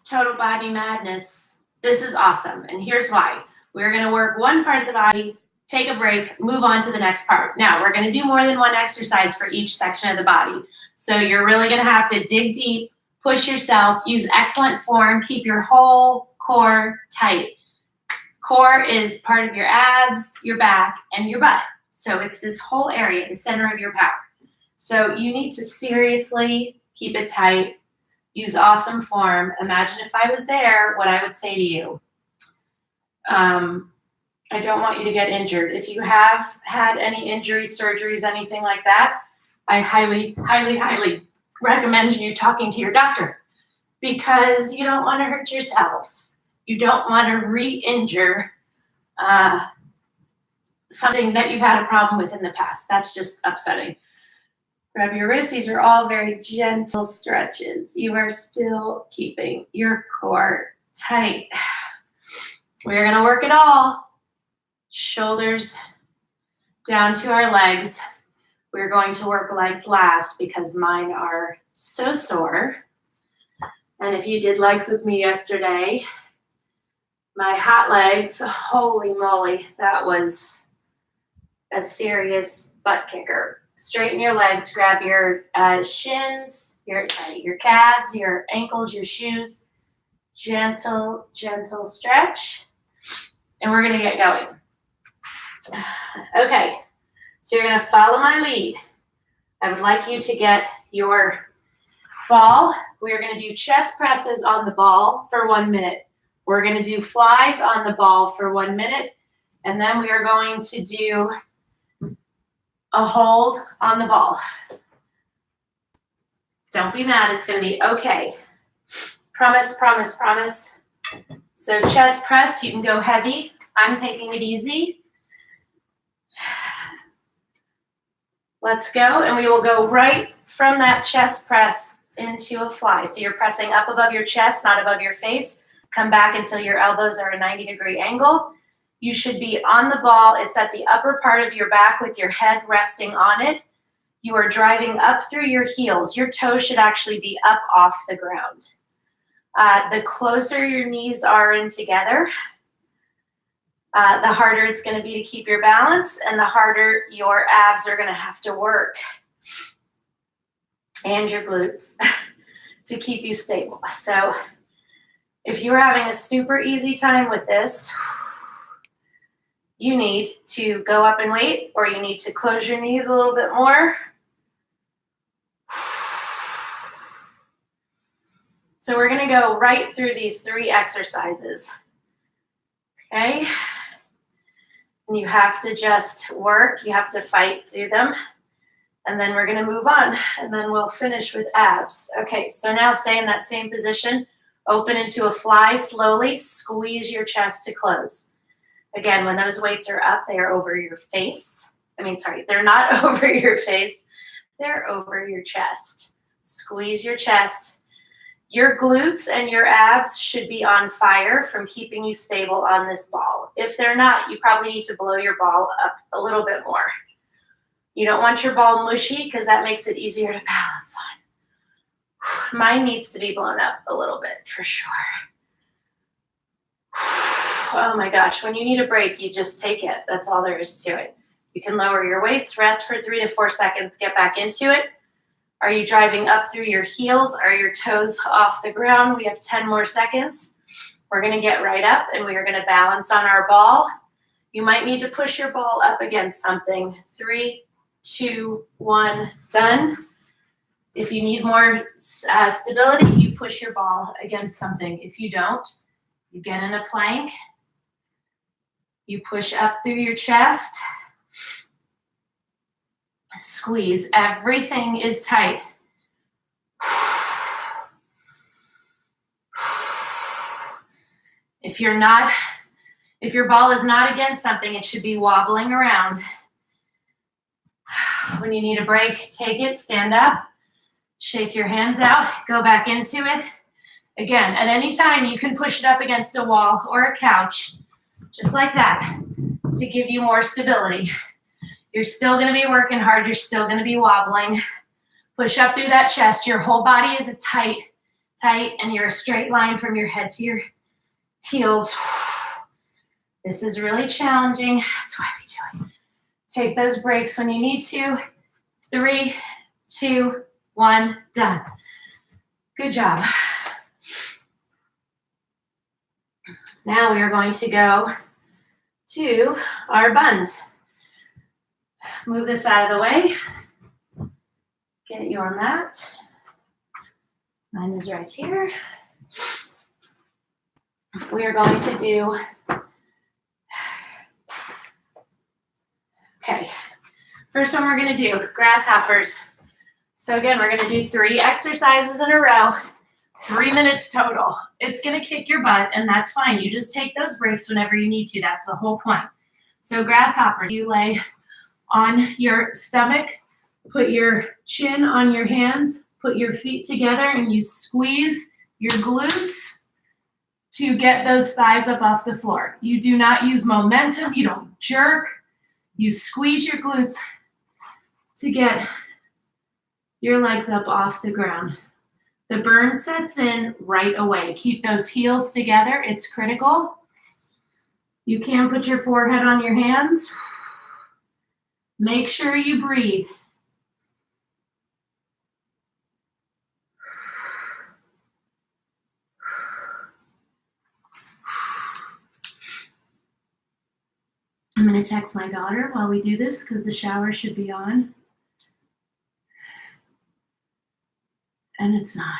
Total body madness. This is awesome. And here's why. We're going to work one part of the body, take a break, move on to the next part. Now, we're going to do more than one exercise for each section of the body. So you're really going to have to dig deep, push yourself, use excellent form, keep your whole core tight. Core is part of your abs, your back, and your butt. So it's this whole area, the center of your power. So you need to seriously keep it tight. Use awesome form. Imagine if I was there, what I would say to you. I don't want you to get injured. If you have had any injuries, surgeries, anything like that, I highly, highly, highly recommend you talking to your doctor because you don't want to hurt yourself. You don't want to re-injure something that you've had a problem with in the past. That's just upsetting. Grab your wrists. These are all very gentle stretches. You are still keeping your core tight. We're going to work it all. Shoulders down to our legs. We're going to work legs last because mine are so sore. And if you did legs with me yesterday, my hot legs, holy moly, that was a serious butt kicker. Straighten your legs, grab your shins, your calves, your ankles, your shoes. Gentle, gentle stretch. And we're going to get going. Okay, so you're going to follow my lead. I would like you to get your ball. We're going to do chest presses on the ball for 1 minute. We're going to do flies on the ball for 1 minute. And then we are going to do a hold on the ball. Don't be mad. It's going to be okay. Promise, promise, promise. So chest press, you can go heavy. I'm taking it easy. Let's go, and we will go right from that chest press into a fly. So you're pressing up above your chest, not above your face. Come back until your elbows are a 90-degree angle. You should be on the ball. It's at the upper part of your back with your head resting on it. You are driving up through your heels. Your toes should actually be up off the ground. The closer your knees are in together, the harder it's going to be to keep your balance and the harder your abs are going to have to work and your glutes to keep you stable. So if you're having a super easy time with this, you need to go up and wait, or you need to close your knees a little bit more. So we're going to go right through these 3 exercises. Okay? And you have to just work. You have to fight through them. And then we're going to move on. And then we'll finish with abs. Okay, so now stay in that same position. Open into a fly slowly. Squeeze your chest to close. Again, when those weights are up, they are over your face. They're not over your face. They're over your chest. Squeeze your chest. Your glutes and your abs should be on fire from keeping you stable on this ball. If they're not, you probably need to blow your ball up a little bit more. You don't want your ball mushy because that makes it easier to balance on. Mine needs to be blown up a little bit for sure. Oh my gosh, when you need a break, you just take it. That's all there is to it. You can lower your weights, rest for 3 to 4 seconds, get back into it. Are you driving up through your heels? Are your toes off the ground? We have 10 more seconds. We're going to get right up and we are going to balance on our ball. You might need to push your ball up against something. 3, 2, 1, done. If you need more stability, you push your ball against something. If you don't, you get in a plank. You push up through your chest. Squeeze. Everything is tight. If your ball is not against something, it should be wobbling around. When you need a break, take it, stand up, shake your hands out, go back into it. Again, at any time, you can push it up against a wall or a couch, just like that, to give you more stability. You're still going to be working hard. You're still going to be wobbling. Push up through that chest. Your whole body is tight. tight, and you're a straight line from your head to your heels. This is really challenging. That's why we do it. Take those breaks when you need to. 3, 2, 1, done. Good job. Now we are going to go to our buns. Move this out of the way. Get your mat. Mine is right here. We are going to do, okay, first one we're going to do grasshoppers. So again, we're going to do 3 exercises in a row, 3 minutes total. It's going to kick your butt, and that's fine. You just take those breaks whenever you need to. That's the whole point. So grasshoppers, you lay on your stomach, put your chin on your hands, put your feet together, and you squeeze your glutes to get those thighs up off the floor. You do not use momentum. You don't jerk. You squeeze your glutes to get your legs up off the ground. The burn sets in right away. Keep those heels together. It's critical. You can put your forehead on your hands. Make sure you breathe. I'm going to text my daughter while we do this because the shower should be on. And it's not.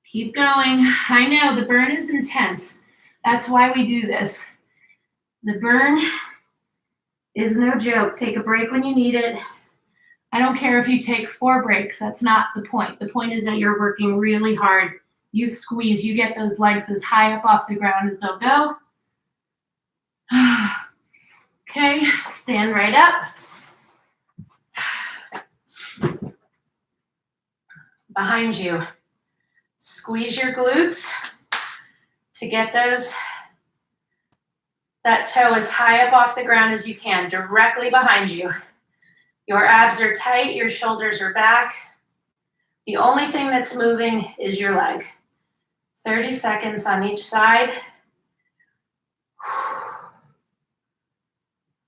Keep going. I know the burn is intense. That's why we do this. The burn is no joke. Take a break when you need it. I don't care if you take 4 breaks. That's not the point. The point is that you're working really hard. You squeeze. You get those legs as high up off the ground as they'll go. Okay, stand right up. Behind you. Squeeze your glutes to get that toe as high up off the ground as you can, directly behind you. Your abs are tight, your shoulders are back. The only thing that's moving is your leg. 30 seconds on each side.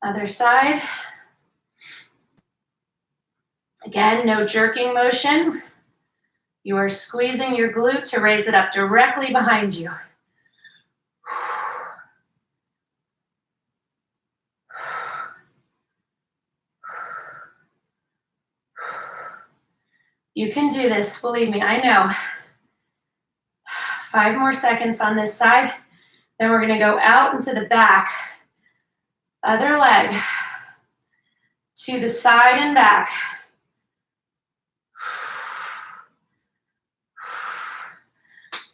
Other side. Again, no jerking motion. You are squeezing your glute to raise it up directly behind you. You can do this, believe me, I know. 5 more seconds on this side. Then we're gonna go out into the back. Other leg. To the side and back.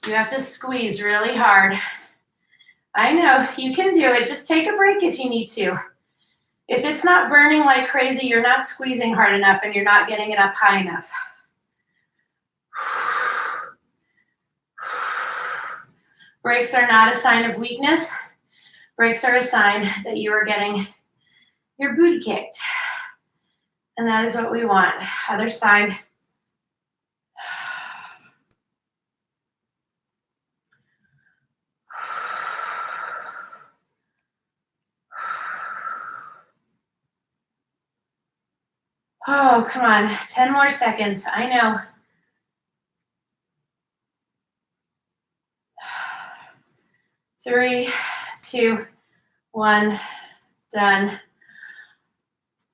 You have to squeeze really hard. I know, you can do it. Just take a break if you need to. If it's not burning like crazy, you're not squeezing hard enough and you're not getting it up high enough. Breaks are not a sign of weakness. Breaks are a sign that you are getting your booty kicked. And that is what we want. Other side. Oh, come on. 10 more seconds. I know. 3, 2, 1, done.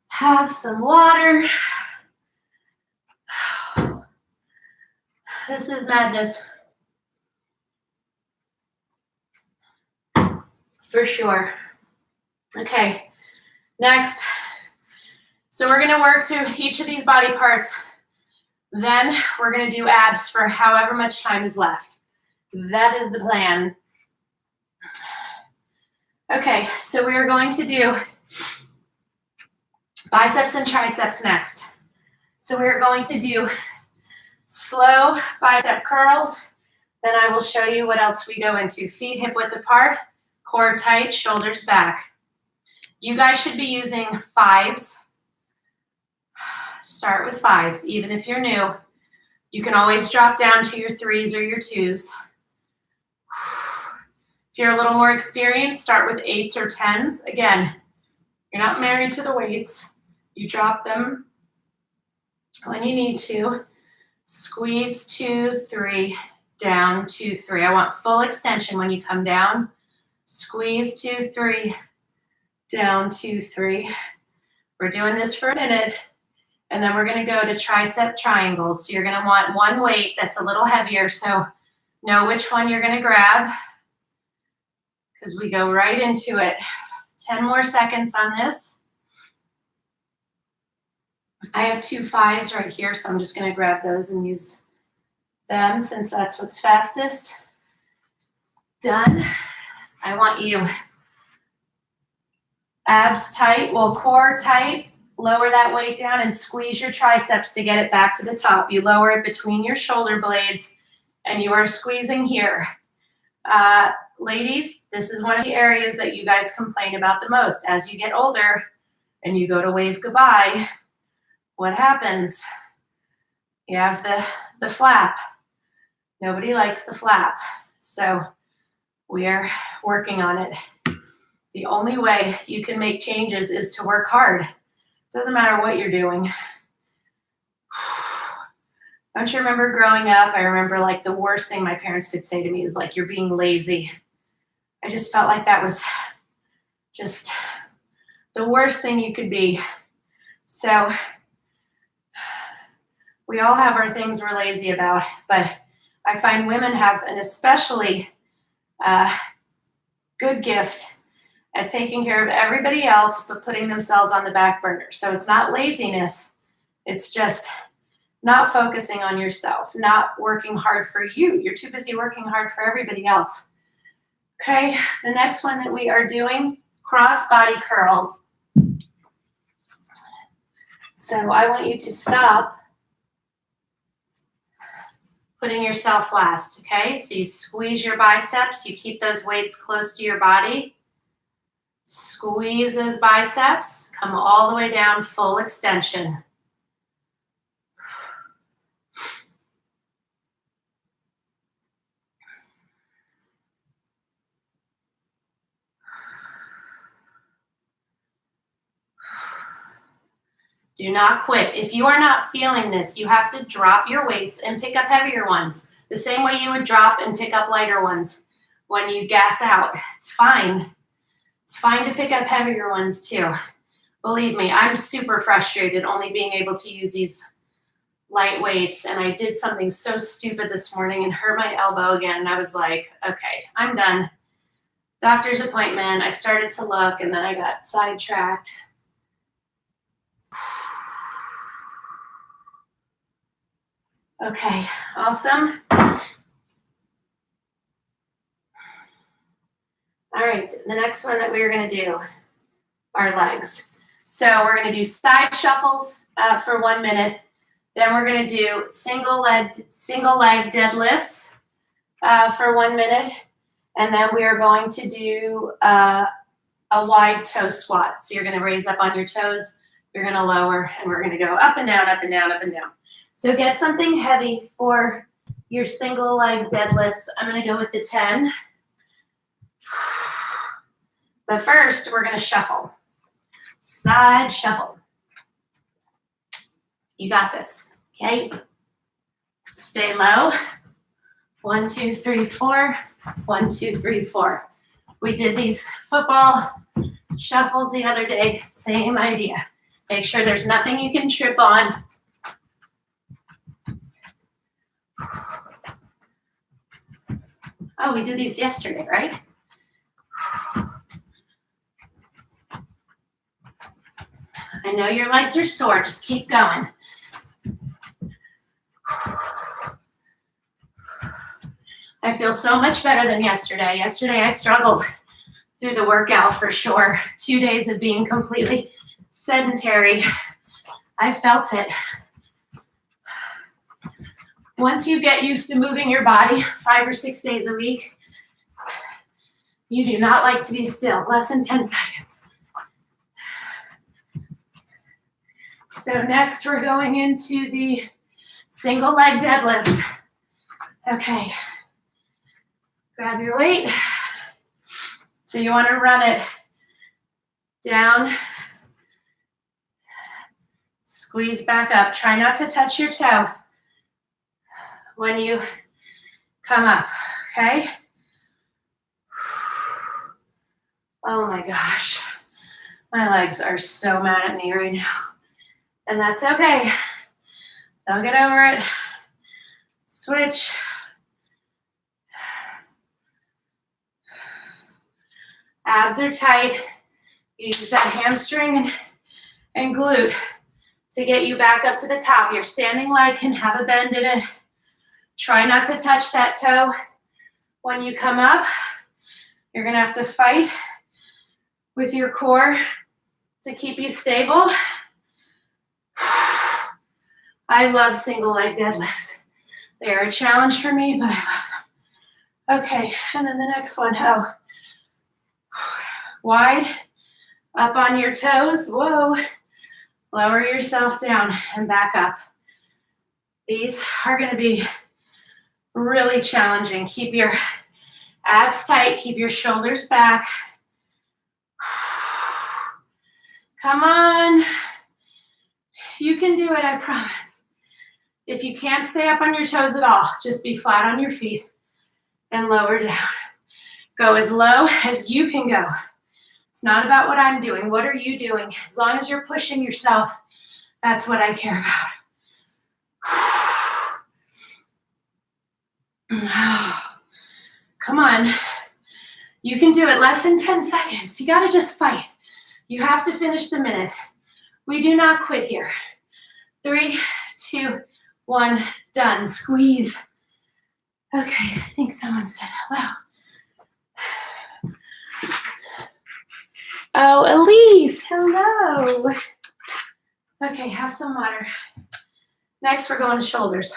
Have some water. This is madness. For sure. Okay, next. So we're gonna work through each of these body parts. Then we're gonna do abs for however much time is left. That is the plan. Okay, so we are going to do biceps and triceps next. So we're going to do slow bicep curls. Then I will show you what else we go into. Feet hip width apart, core tight, shoulders back. You guys should be using 5s. Start with 5s. Even if you're new, you can always drop down to your 3s or your 2s. If you're a little more experienced, start with 8s or 10s. Again, you're not married to the weights. You drop them when you need to. Squeeze 2, 3, down 2, 3. I want full extension when you come down. Squeeze 2, 3, down 2, 3. We're doing this for a minute, and then we're going to go to tricep triangles. So you're going to want one weight that's a little heavier, so know which one you're going to grab because we go right into it. 10 more seconds on this. I have 2 5s right here, so I'm just going to grab those and use them since that's what's fastest. Done. I want you abs tight, well, core tight. Lower that weight down and squeeze your triceps to get it back to the top. You lower it between your shoulder blades and you are squeezing here. Ladies, this is one of the areas that you guys complain about the most. As you get older and you go to wave goodbye, what happens? You have the flap. Nobody likes the flap. So we are working on it. The only way you can make changes is to work hard. Doesn't matter what you're doing. Don't you remember growing up? I remember like the worst thing my parents could say to me is like, you're being lazy. I just felt like that was just the worst thing you could be. So we all have our things we're lazy about, but I find women have an especially good gift at taking care of everybody else, but putting themselves on the back burner. So it's not laziness. It's just not focusing on yourself, not working hard for you. You're too busy working hard for everybody else. Okay, the next one that we are doing, cross body curls. So I want you to stop putting yourself last, okay? So you squeeze your biceps, you keep those weights close to your body. Squeeze those biceps, come all the way down, full extension. Do not quit. If you are not feeling this, you have to drop your weights and pick up heavier ones. The same way you would drop and pick up lighter ones when you gas out. It's fine. It's fine to pick up heavier ones too. Believe me, I'm super frustrated only being able to use these light weights, and I did something so stupid this morning and hurt my elbow again, and I was like, okay, I'm done. Doctor's appointment. I started to look, and then I got sidetracked. Okay, awesome. All right, the next one that we're going to do are legs. So we're going to do side shuffles for 1 minute. Then we're going to do single leg deadlifts for 1 minute. And then we are going to do a wide toe squat. So you're going to raise up on your toes, you're going to lower, and we're going to go up and down, up and down, up and down. So get something heavy for your single leg deadlifts. I'm going to go with the 10. But first, we're going to shuffle. Side shuffle. You got this, okay? Stay low. 1, 2, 3, 4. 1, 2, 3, 4. We did these football shuffles the other day. Same idea. Make sure there's nothing you can trip on. Oh, we did these yesterday, right? I know your legs are sore. Just keep going. I feel so much better than yesterday. Yesterday, I struggled through the workout for sure. 2 days of being completely sedentary. I felt it. Once you get used to moving your body 5 or 6 days a week, you do not like to be still. Less than 10 seconds. So next we're going into the single leg deadlifts. Okay, grab your weight. So you want to run it down, squeeze back up. Try not to touch your toe when you come up, okay? Oh my gosh, my legs are so mad at me right now. And that's okay. They'll get over it. Switch. Abs are tight. Use that hamstring and glute to get you back up to the top. Your standing leg can have a bend in it. Try not to touch that toe when you come up. You're gonna have to fight with your core to keep you stable. I love single leg deadlifts. They are a challenge for me, but I love them. Okay, and then the next one, oh. Wide, up on your toes, whoa. Lower yourself down and back up. These are gonna be really challenging. Keep your abs tight, keep your shoulders back. Come on. You can do it, I promise. If you can't stay up on your toes at all, just be flat on your feet and lower down. Go as low as you can go. It's not about what I'm doing. What are you doing? As long as you're pushing yourself, that's what I care about. Come on. You can do it. Less than 10 seconds. You gotta just fight. You have to finish the minute. We do not quit here. 3, 2, 1, done. Squeeze. Okay, I think someone said hello. Oh, Elise, hello. Okay, have some water. Next, we're going to shoulders.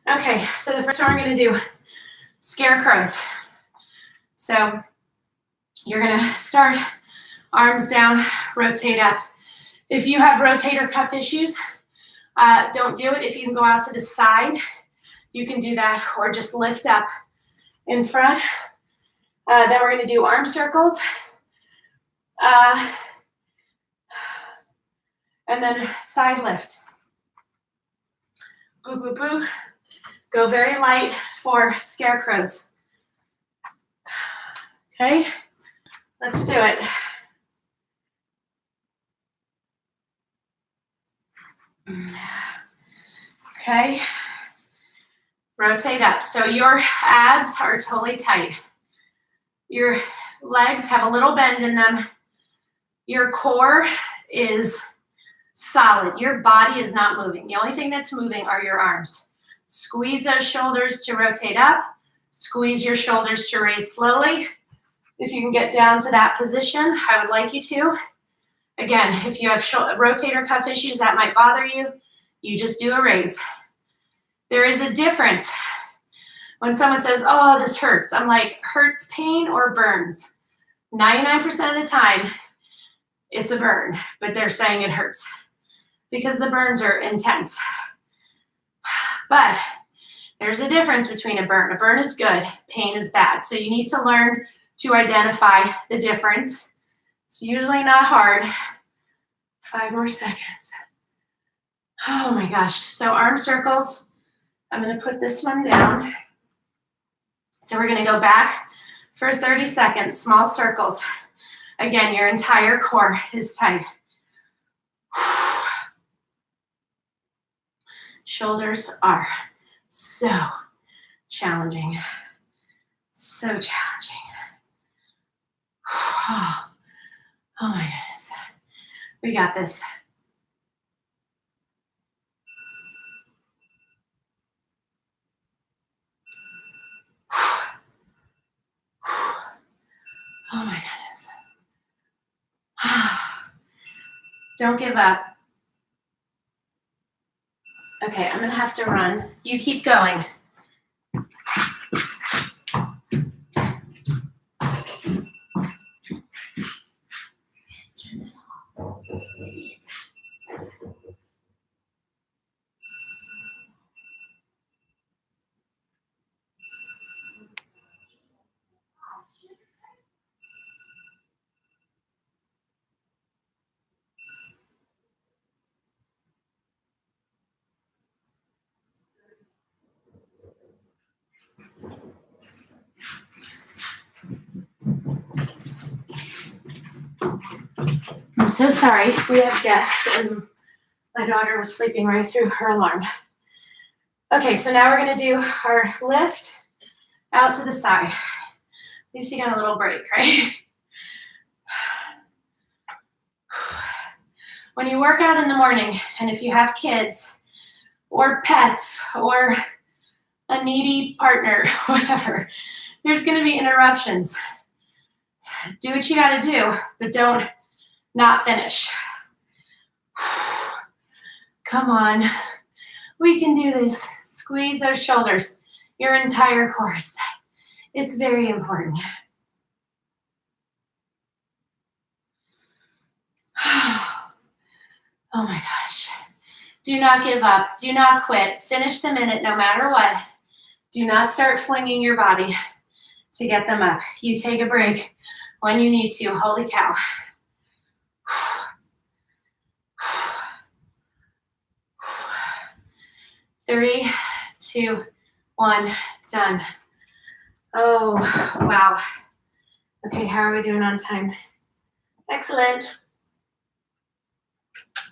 Okay, so the first one we're gonna do scarecrows. So you're gonna start arms down, rotate up. If you have rotator cuff issues, don't do it. If you can go out to the side, you can do that, or just lift up in front. Then we're gonna do arm circles. And then side lift. Boo, boo, boo. Go very light for scarecrows. Okay, let's do it. Okay, rotate up. So your abs are totally tight. Your legs have a little bend in them. Your core is solid. Your body is not moving. The only thing that's moving are your arms. Squeeze those shoulders to rotate up. Squeeze your shoulders to raise slowly. If you can get down to that position, I would like you to. Again, if you have rotator cuff issues that might bother you, you just do a raise. There is a difference. When someone says, oh, this hurts, I'm like, hurts pain or burns? 99% of the time, it's a burn, but they're saying it hurts because the burns are intense. But there's a difference between a burn. A burn is good, pain is bad. So you need to learn to identify the difference. It's usually not hard. 5 more seconds. Oh my gosh. So arm circles. I'm going to put this one down. So we're going to go back for 30 seconds, small circles. Again, your entire core is tight. Shoulders are so challenging. So challenging. Oh my goodness. We got this. Oh my goodness. Don't give up. Okay, I'm gonna have to run. You keep going. so sorry. We have guests and my daughter was sleeping right through her alarm. Okay, so now we're gonna do our lift out to the side. At least you got a little break, right? When you work out in the morning, and if you have kids or pets or a needy partner, whatever, there's gonna be interruptions. Do what you gotta do, but don't not finish. Come on, we can do this. Squeeze those shoulders, your entire core. It's very important. Oh my gosh. Do not give up. Do not quit. Finish the minute no matter what. Do not start flinging your body to get them up. You take a break when you need to. Holy cow. 3, 2, 1, done. Oh, wow. Okay, how are we doing on time? Excellent.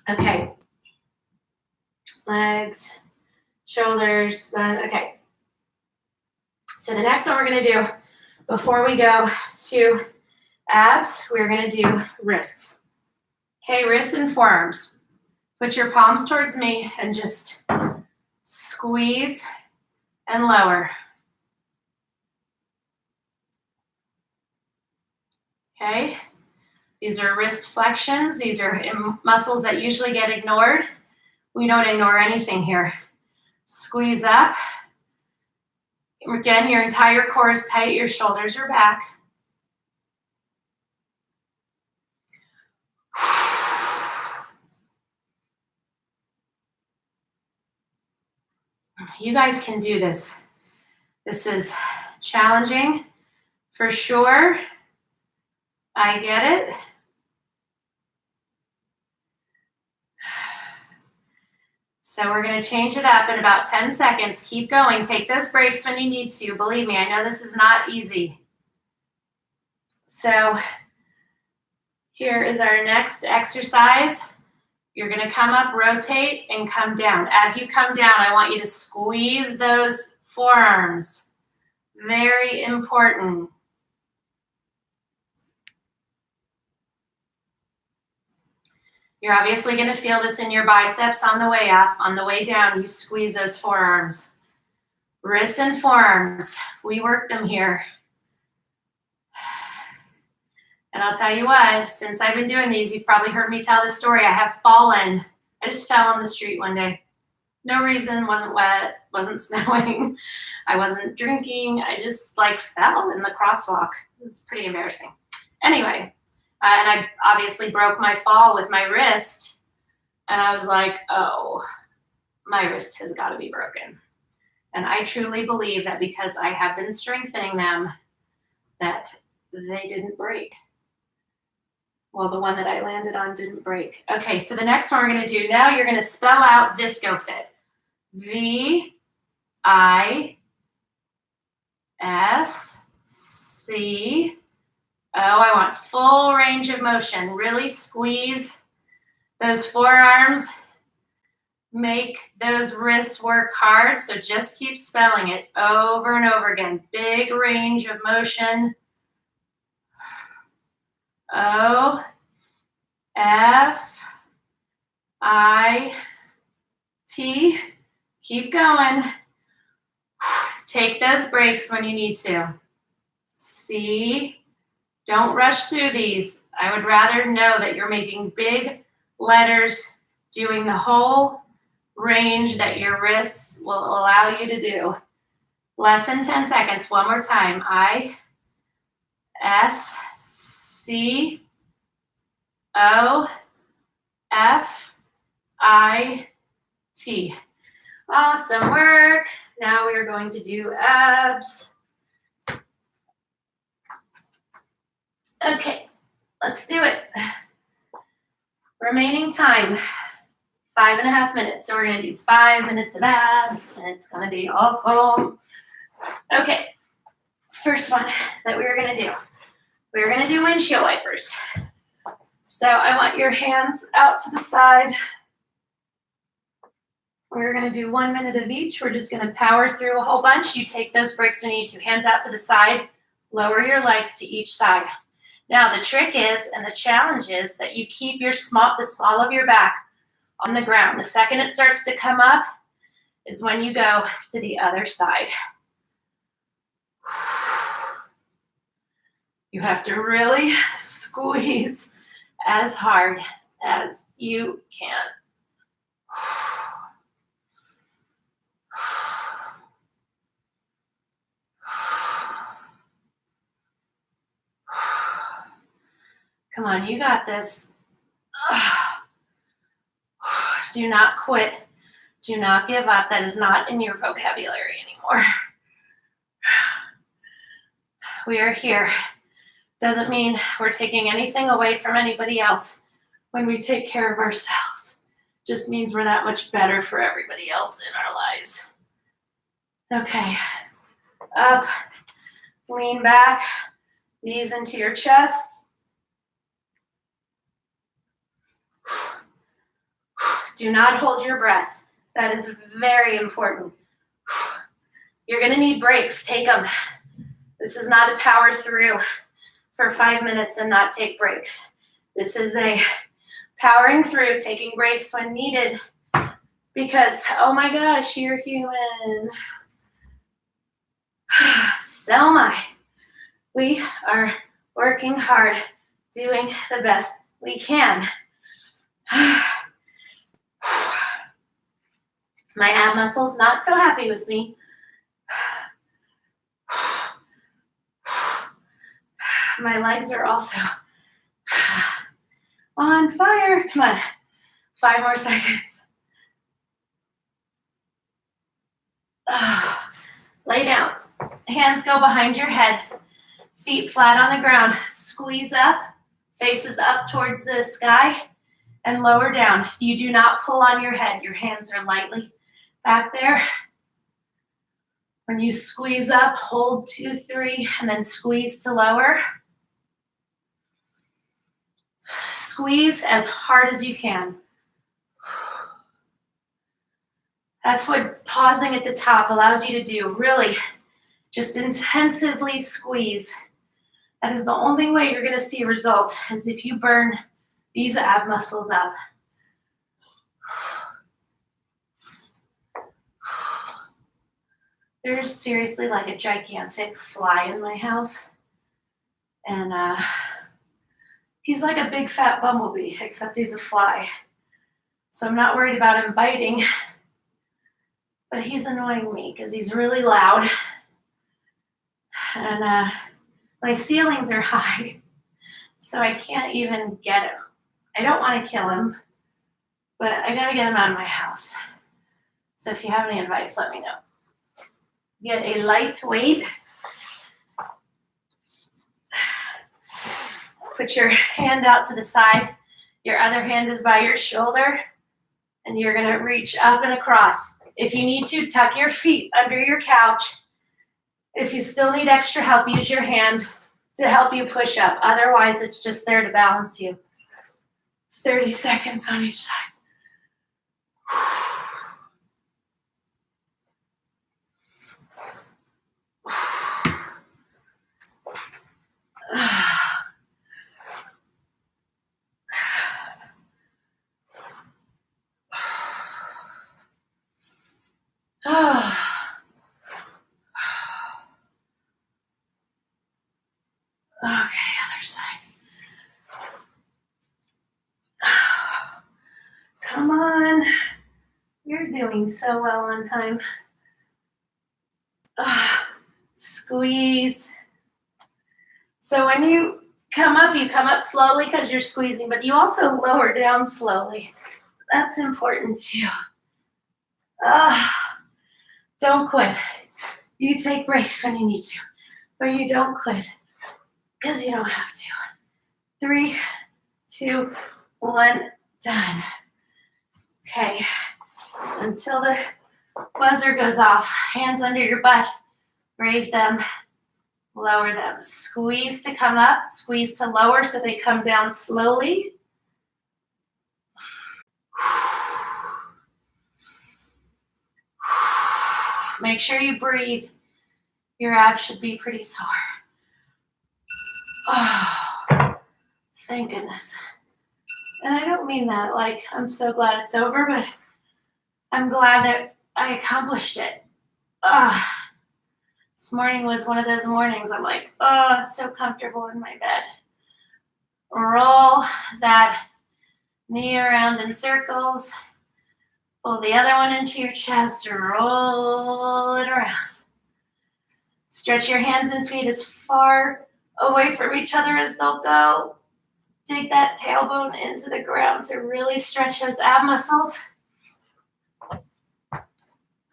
Okay. Legs, shoulders, okay. So the next one we're gonna do, before we go to abs, we're gonna do wrists. Okay, wrists and forearms. Put your palms towards me and just squeeze and lower. Okay, these are wrist flexions. These are muscles that usually get ignored. We don't ignore anything here. Squeeze up. Again, your entire core is tight, your shoulders are back. You guys can do this. This is challenging for sure. I get it. So we're going to change it up in about 10 seconds. Keep going. Take those breaks when you need to. Believe me, I know this is not easy. So here is our next exercise. You're going to come up, rotate, and come down. As you come down, I want you to squeeze those forearms. Very important. You're obviously going to feel this in your biceps on the way up. On the way down, you squeeze those forearms. Wrists and forearms, we work them here. And I'll tell you what, since I've been doing these, you've probably heard me tell this story. I have fallen. I just fell on the street one day. No reason, wasn't wet, wasn't snowing. I wasn't drinking. I just fell in the crosswalk. It was pretty embarrassing. Anyway. And I obviously broke my fall with my wrist. And I was like, oh, my wrist has got to be broken. And I truly believe that because I have been strengthening them, that they didn't break. Well, the one that I landed on didn't break. Okay, so the next one we're going to do, now you're going to spell out ViscoFit. V-I-S-C. Oh, I want full range of motion. Really squeeze those forearms. Make those wrists work hard. So just keep spelling it over and over again. Big range of motion. O-F-I-T. Keep going. Take those breaks when you need to. C. Don't rush through these. I would rather know that you're making big letters, doing the whole range that your wrists will allow you to do. Less than 10 seconds. One more time. I-S-C-O-F-I-T. Awesome work. Now we are going to do abs. Okay, let's do it. Remaining time, 5.5 minutes. So we're gonna do 5 minutes of abs, and it's gonna be awesome. Okay, first one that we're gonna do windshield wipers. So I want your hands out to the side. We're gonna do 1 minute of each. We're just gonna power through a whole bunch. You take those breaks when you need to. Hands out to the side, lower your legs to each side. Now the trick is, and the challenge is, that you keep the small of your back on the ground. The second it starts to come up is when you go to the other side. You have to really squeeze as hard as you can. Come on, you got this. Do not quit. Do not give up. That is not in your vocabulary anymore. We are here. Doesn't mean we're taking anything away from anybody else when we take care of ourselves. Just means we're that much better for everybody else in our lives. Okay. Up. Lean back. Knees into your chest. Do not hold your breath. That is very important. You're going to need breaks. Take them. This is not a power through for 5 minutes and not take breaks. This is a powering through, taking breaks when needed, because, oh my gosh, you're human. So am I. We are working hard, doing the best we can. My ab muscle's not so happy with me. My legs are also on fire. Come on, 5 more seconds. Lay down. Hands go behind your head. Feet flat on the ground. Squeeze up. Faces up towards the sky. And lower down. You do not pull on your head. Your hands are lightly back there. When you squeeze up, hold 2, 3, and then squeeze to lower. Squeeze as hard as you can. That's what pausing at the top allows you to do. Really, just intensively squeeze. That is the only way you're going to see results, is if you burn these ab muscles up. There's seriously like a gigantic fly in my house. And he's like a big fat bumblebee, except he's a fly. So I'm not worried about him biting. But he's annoying me because he's really loud. And my ceilings are high. So I can't even get him. I don't want to kill him. But I got to get him out of my house. So if you have any advice, let me know. Get a lightweight. Put your hand out to the side. Your other hand is by your shoulder. And you're going to reach up and across. If you need to, tuck your feet under your couch. If you still need extra help, use your hand to help you push up. Otherwise, it's just there to balance you. 30 seconds on each side. Okay, other side. Come on. You're doing so well on time. Squeeze. So when you come up slowly because you're squeezing, but you also lower down slowly. That's important too. Don't quit. You take breaks when you need to, but you don't quit because you don't have to. 3, 2, 1, done. Okay, until the buzzer goes off, hands under your butt, raise them, lower them. Squeeze to come up, squeeze to lower so they come down slowly. Make sure you breathe. Your abs should be pretty sore. Oh, thank goodness. And I don't mean that like I'm so glad it's over, but I'm glad that I accomplished it. This morning was one of those mornings I'm like, oh, so comfortable in my bed. Roll that knee around in circles. Pull the other one into your chest. Roll it around. Stretch your hands and feet as far away from each other as they'll go. Dig that tailbone into the ground to really stretch those ab muscles.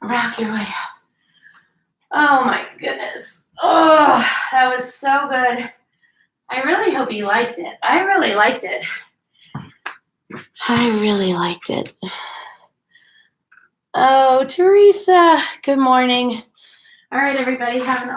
Rock your way up. Oh my goodness. Oh, that was so good. I really hope you liked it. I really liked it. Oh, Teresa, good morning. All right, everybody, have an awesome